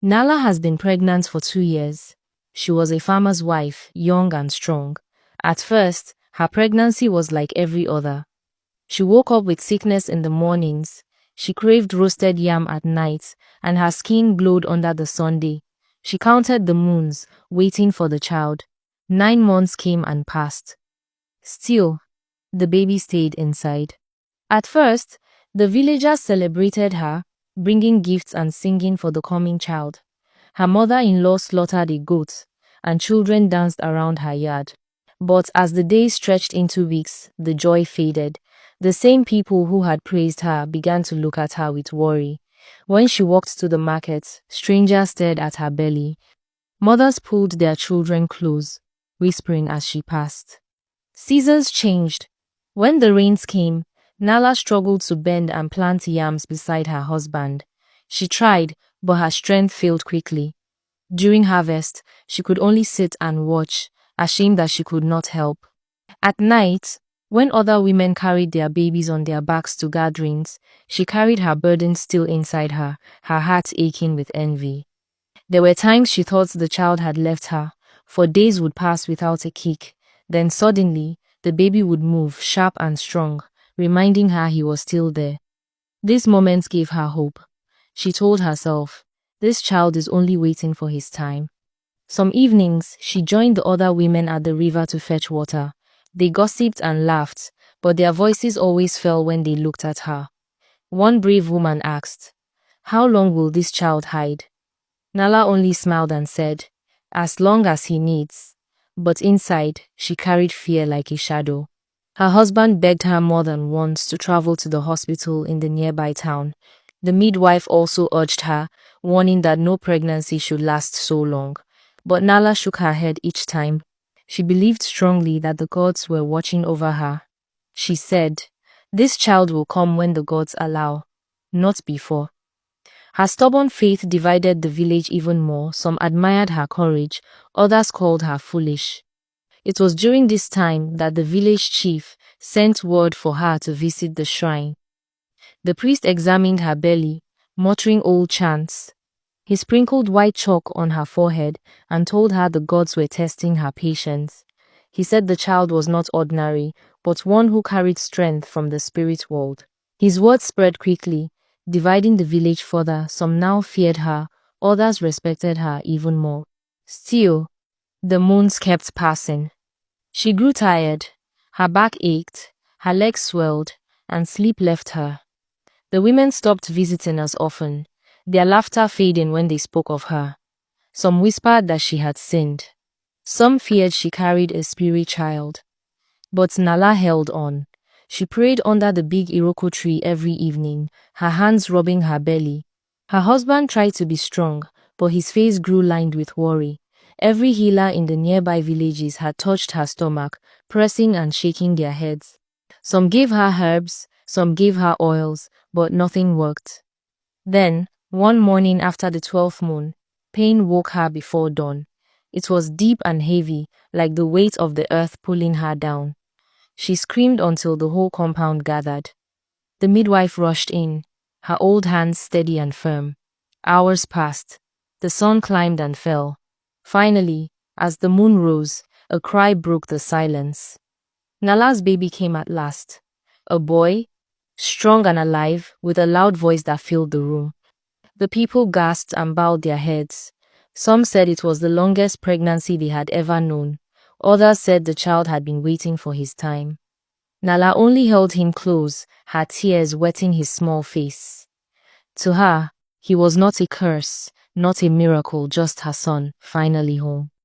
Nala has been pregnant for 2 years. She was a farmer's wife, young and strong. At first, her pregnancy was like every other. She woke up with sickness in the mornings. She craved roasted yam at night, and her skin glowed under the sun. She counted the moons, waiting for the child. 9 months came and passed. Still, the baby stayed inside. At first, the villagers celebrated her, bringing gifts and singing for the coming child. Her mother-in-law slaughtered a goat, and children danced around her yard. But as the days stretched into weeks, the joy faded. The same people who had praised her began to look at her with worry. When she walked to the market, strangers stared at her belly. Mothers pulled their children close, whispering as she passed. Seasons changed. When the rains came, Nala struggled to bend and plant yams beside her husband. She tried, but her strength failed quickly. During harvest, she could only sit and watch, ashamed that she could not help. At night, when other women carried their babies on their backs to gatherings, she carried her burden still inside her heart aching with envy. There were times she thought the child had left her, for days would pass without a kick. Then suddenly, the baby would move, sharp and strong, reminding her he was still there. These moments gave her hope. She told herself, this child is only waiting for his time. Some evenings, she joined the other women at the river to fetch water. They gossiped and laughed, but their voices always fell when they looked at her. One brave woman asked, "How long will this child hide?" Nala only smiled and said, "As long as he needs." But inside, she carried fear like a shadow. Her husband begged her more than once to travel to the hospital in the nearby town. The midwife also urged her, warning that no pregnancy should last so long. But Nala shook her head each time. She believed strongly that the gods were watching over her. She said, "This child will come when the gods allow, not before." Her stubborn faith divided the village even more. Some admired her courage, others called her foolish. It was during this time that the village chief sent word for her to visit the shrine. The priest examined her belly, muttering old chants. He sprinkled white chalk on her forehead and told her the gods were testing her patience. He said the child was not ordinary, but one who carried strength from the spirit world. His words spread quickly, dividing the village further. Some now feared her, others respected her even more. Still, the moons kept passing. She grew tired, her back ached, her legs swelled, and sleep left her. The women stopped visiting as often, their laughter fading when they spoke of her. Some whispered that she had sinned. Some feared she carried a spirit child. But Nala held on. She prayed under the big Iroko tree every evening, her hands rubbing her belly. Her husband tried to be strong, but his face grew lined with worry. Every healer in the nearby villages had touched her stomach, pressing and shaking their heads. Some gave her herbs, some gave her oils, but nothing worked. Then, one morning after the 12th moon, pain woke her before dawn. It was deep and heavy, like the weight of the earth pulling her down. She screamed until the whole compound gathered. The midwife rushed in, her old hands steady and firm. Hours passed. The sun climbed and fell. Finally, as the moon rose, a cry broke the silence. Nala's baby came at last. A boy, strong and alive, with a loud voice that filled the room. The people gasped and bowed their heads. Some said it was the longest pregnancy they had ever known. Others said the child had been waiting for his time. Nala only held him close, her tears wetting his small face. To her, he was not a curse, not a miracle, just her son, finally home.